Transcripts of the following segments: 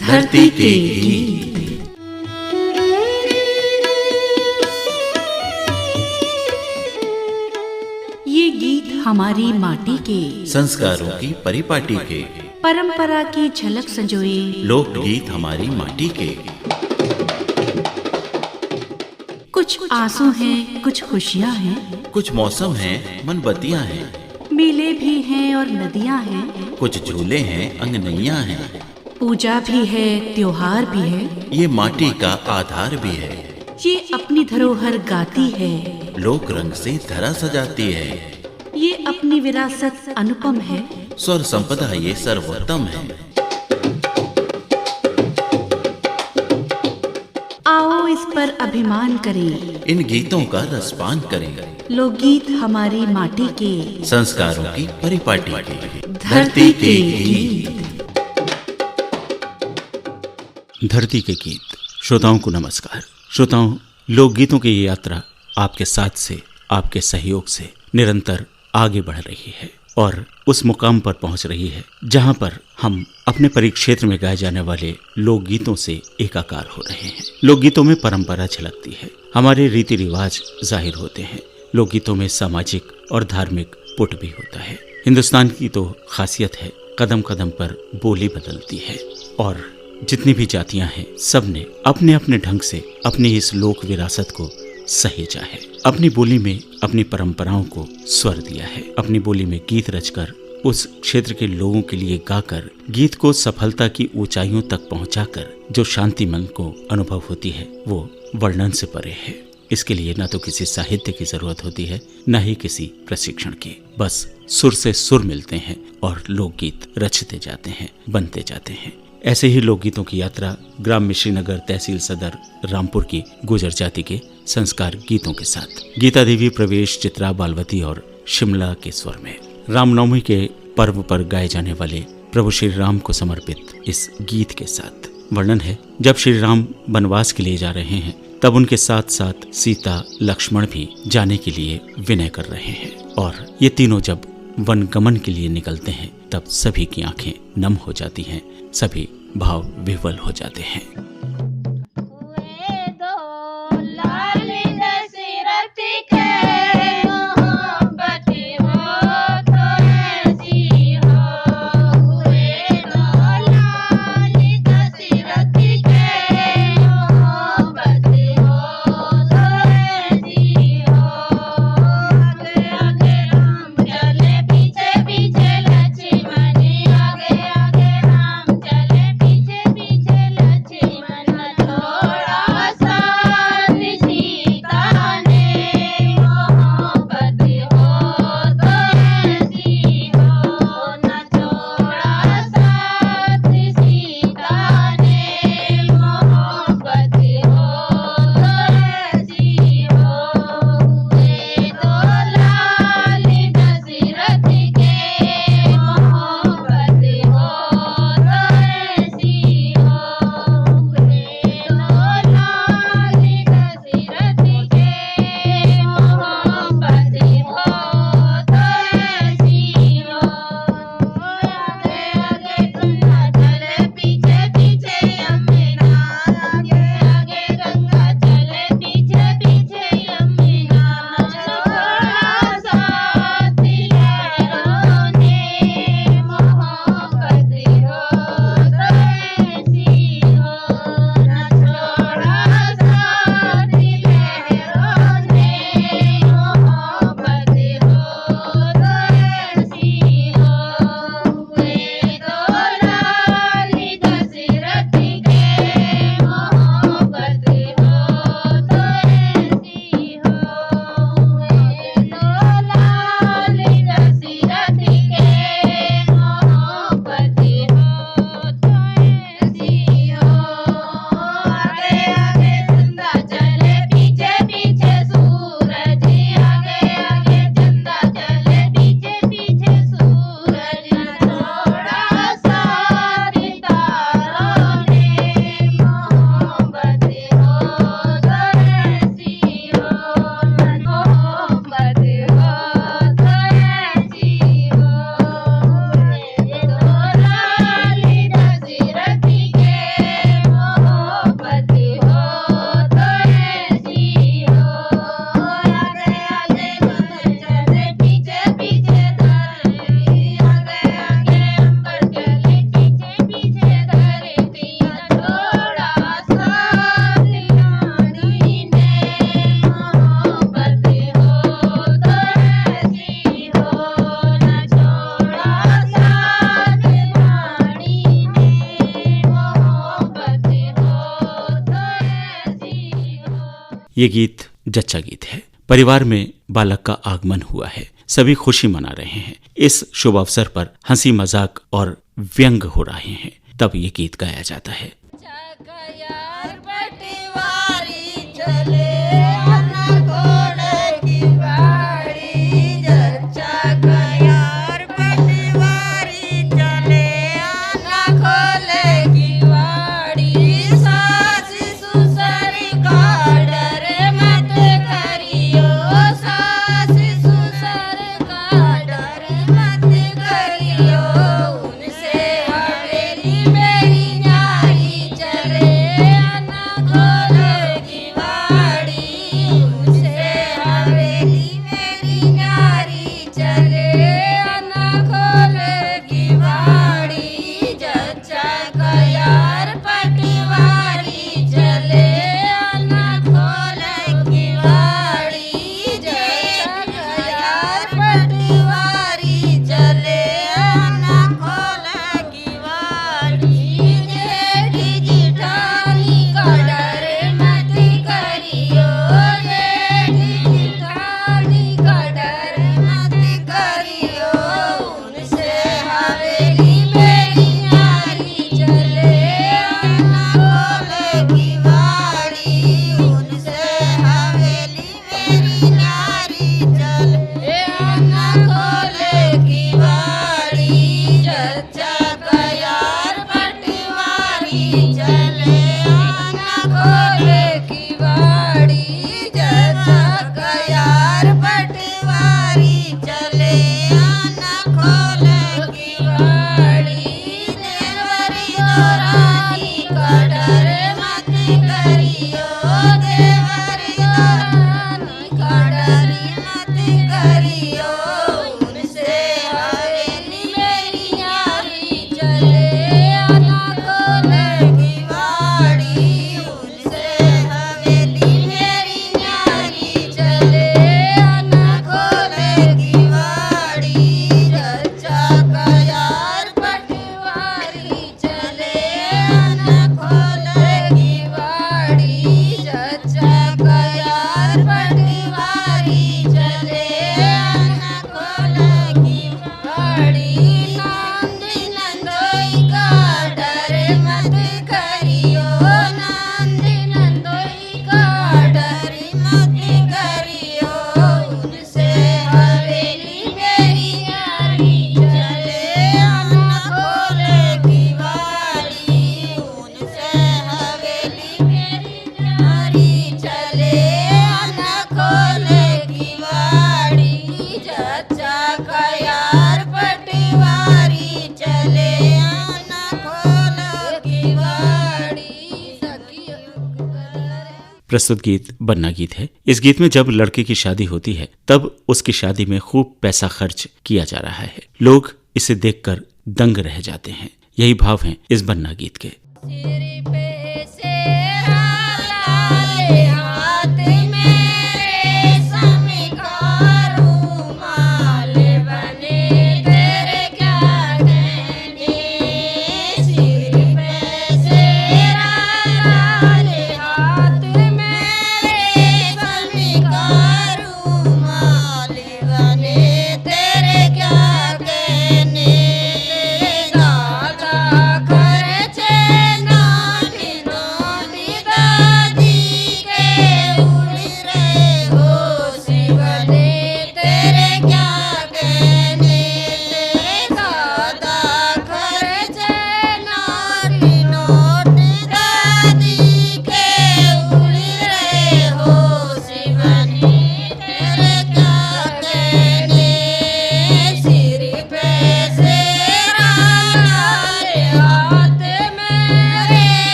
धरती के गीत। ये गीत हमारी माटी के संस्कारों की परिपाटी के, परंपरा की झलक संजोए लोकगीत हमारी माटी के। कुछ आंसू हैं, कुछ खुशियां हैं, कुछ मौसम हैं, मनबत्तियां हैं, मेले भी हैं और नदियां हैं, कुछ झूले हैं, अंगनैया हैं, पूजा भी है, त्योहार भी है, ये माटी का आधार भी है। ये अपनी धरोहर गाती है, लोक रंग से धरा सजाती है, ये अपनी विरासत अनुपम है, स्वर संपदा ये सर्वोत्तम है। आओ इस पर अभिमान करें, इन गीतों का रसपान करें, लोकगीत हमारी माटी के संस्कारों की परिपाटी के। धरती के गीत। धरती के गीत श्रोताओं को नमस्कार। श्रोताओं, लोकगीतों की ये यात्रा आपके साथ से, आपके सहयोग से निरंतर आगे बढ़ रही है और उस मुकाम पर पहुंच रही है जहां पर हम अपने परिक्षेत्र में गाए जाने वाले लोकगीतों से एकाकार हो रहे हैं। लोकगीतों में परंपरा झलकती है, हमारे रीति रिवाज जाहिर होते हैं। लोकगीतों में सामाजिक और धार्मिक पुट भी होता है। हिंदुस्तान की तो खासियत है, कदम कदम पर बोली बदलती है और जितनी भी जातियां हैं सब ने अपने अपने ढंग से अपनी इस लोक विरासत को सहेजा है। अपनी बोली में अपनी परंपराओं को स्वर दिया है, अपनी बोली में गीत रचकर उस क्षेत्र के लोगों के लिए गाकर गीत को सफलता की ऊंचाइयों तक पहुंचाकर जो शांति मन को अनुभव होती है वो वर्णन से परे है। इसके लिए न तो किसी साहित्य की जरूरत होती है, न ही किसी प्रशिक्षण की। बस सुर से सुर मिलते हैं और लोकगीत रचते जाते हैं, बनते जाते हैं। ऐसे ही लोकगीतों की यात्रा ग्राम श्रीनगर तहसील सदर रामपुर की गुजर जाति के संस्कार गीतों के साथ गीता देवी, प्रवेश, चित्रा, बालवती और शिमला के स्वर में रामनवमी के पर्व पर गाए जाने वाले प्रभु श्री राम को समर्पित इस गीत के साथ वर्णन है। जब श्री राम वनवास के लिए जा रहे हैं तब उनके साथ साथ सीता, लक्ष्मण भी जाने के लिए विनय कर रहे हैं और ये तीनों जब वन गमन के लिए निकलते हैं तब सभी की आंखें नम हो जाती हैं, सभी भाव विह्वल हो जाते हैं। ये गीत जच्चा गीत है। परिवार में बालक का आगमन हुआ है, सभी खुशी मना रहे हैं। इस शुभ अवसर पर हंसी मजाक और व्यंग हो रहे हैं, तब ये गीत गाया जाता है। प्रस्तुत गीत बन्ना गीत है। इस गीत में जब लड़के की शादी होती है तब उसकी शादी में खूब पैसा खर्च किया जा रहा है। लोग इसे देखकर दंग रह जाते हैं। यही भाव हैं इस बन्ना गीत के। खर्चे ना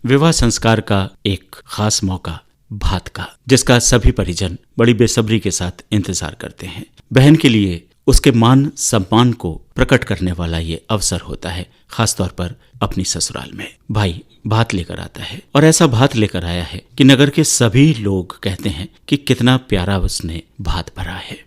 विवाह संस्कार का एक खास मौका भात का, जिसका सभी परिजन बड़ी बेसब्री के साथ इंतजार करते हैं। बहन के लिए उसके मान सम्मान को प्रकट करने वाला ये अवसर होता है, खासतौर पर अपनी ससुराल में। भाई भात लेकर आता है और ऐसा भात लेकर आया है कि नगर के सभी लोग कहते हैं कि कितना प्यारा उसने भात भरा है।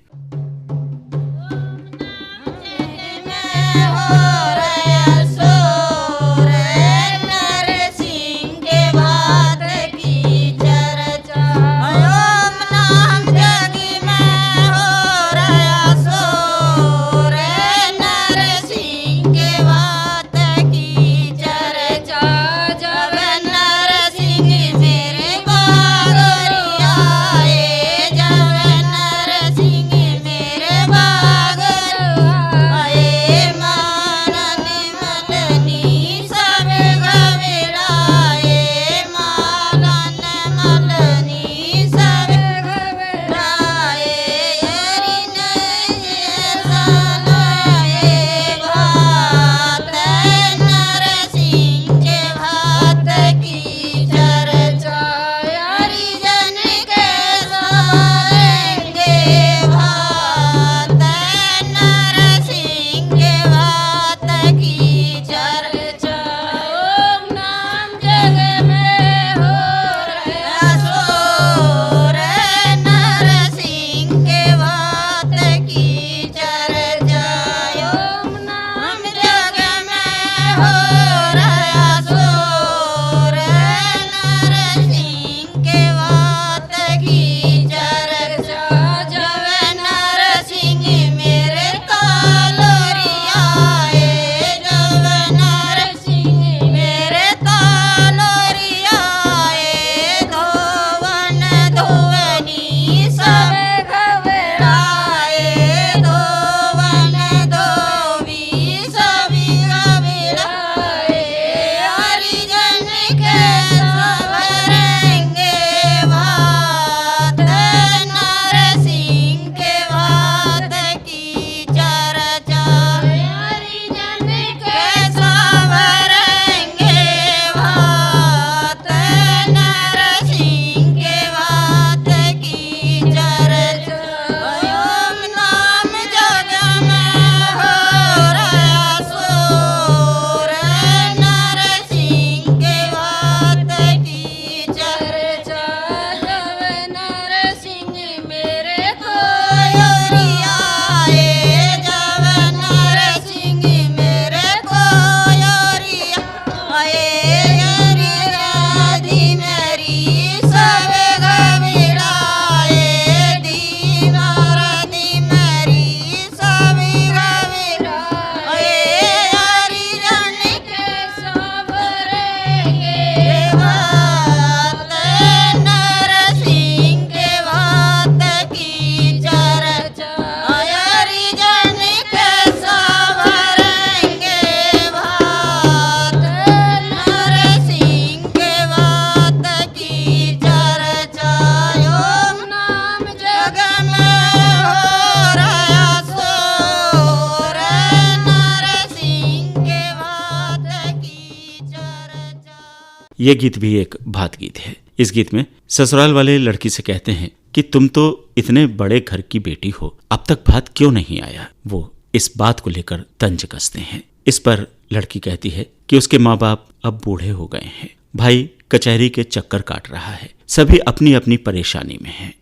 ये गीत भी एक भात गीत है। इस गीत में ससुराल वाले लड़की से कहते हैं कि तुम तो इतने बड़े घर की बेटी हो, अब तक भात क्यों नहीं आया। वो इस बात को लेकर तंज कसते हैं। इस पर लड़की कहती है कि उसके माँ बाप अब बूढ़े हो गए हैं, भाई कचहरी के चक्कर काट रहा है, सभी अपनी अपनी परेशानी में हैं।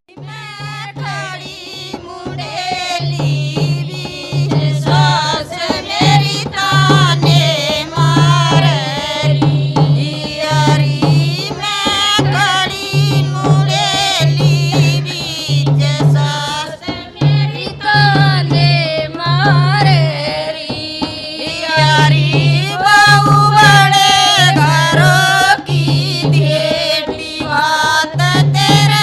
तेरे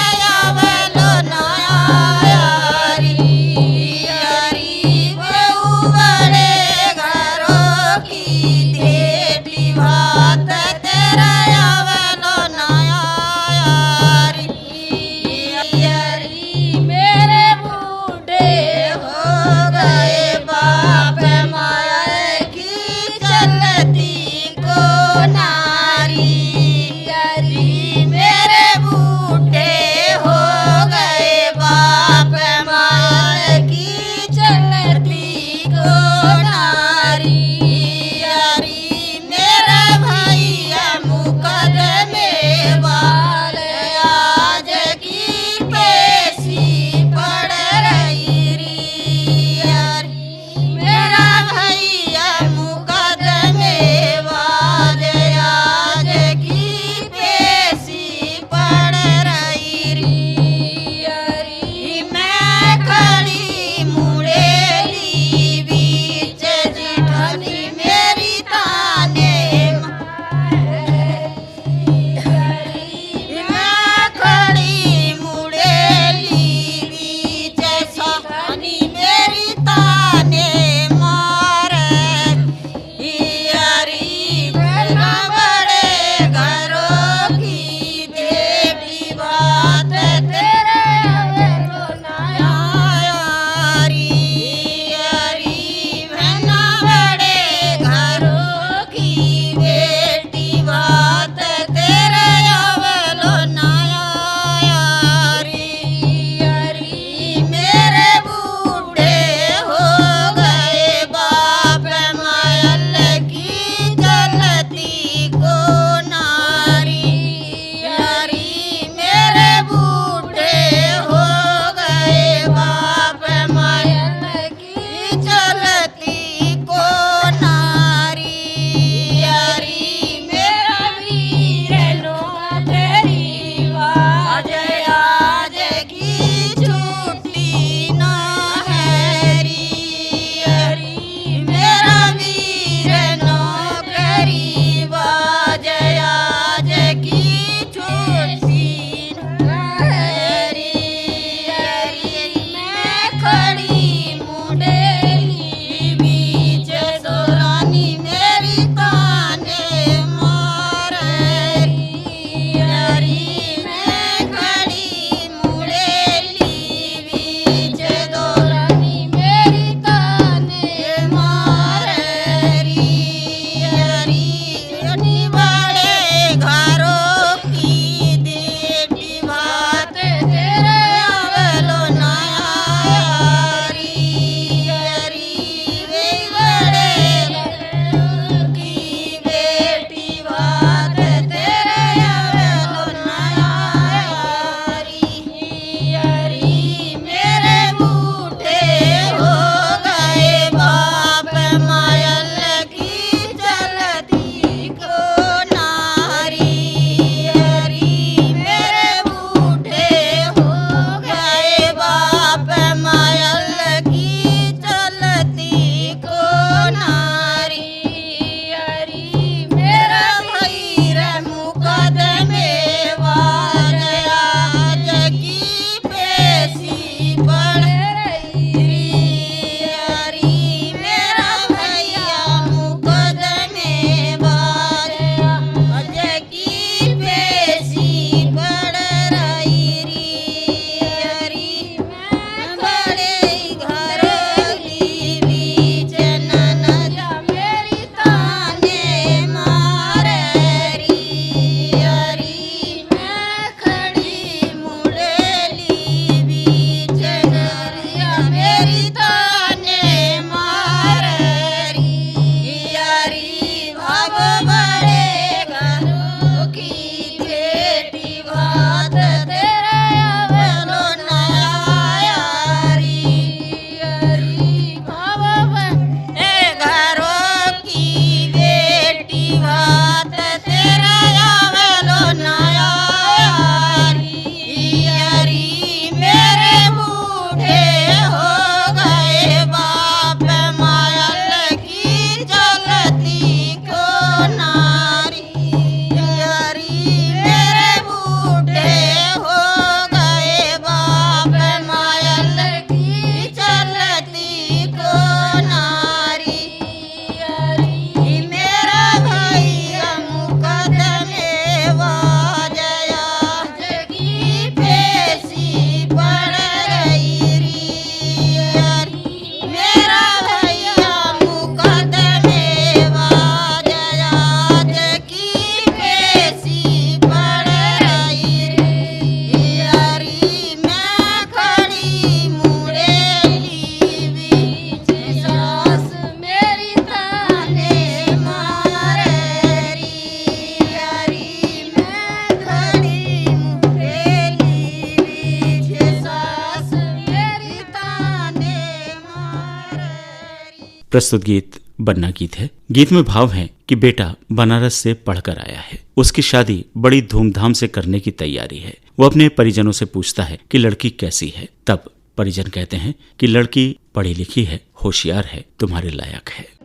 प्रस्तुत गीत बन्ना गीत है। गीत में भाव है कि बेटा बनारस से पढ़कर आया है, उसकी शादी बड़ी धूमधाम से करने की तैयारी है। वो अपने परिजनों से पूछता है कि लड़की कैसी है। तब परिजन कहते हैं कि लड़की पढ़ी लिखी है, होशियार है, तुम्हारे लायक है।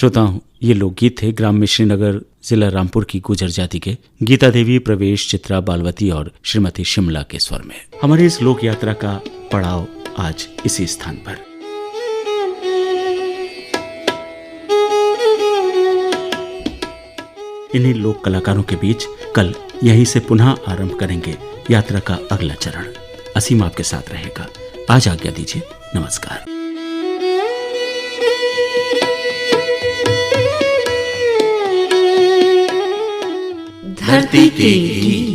श्रोताओं, ये लोकगीत थे ग्राम श्रीनगर, जिला रामपुर की गुर्जर जाति के गीता देवी, प्रवेश, चित्रा, बालवती और श्रीमती शिमला के स्वर में। हमारी इस लोक यात्रा का पड़ाव आज इसी स्थान पर। इन्हीं लोक कलाकारों के बीच कल यहीं से पुनः आरंभ करेंगे यात्रा का अगला चरण। असीम आपके साथ रहेगा। आज आज्ञा दीजिए। नमस्कार। धरती के गीत।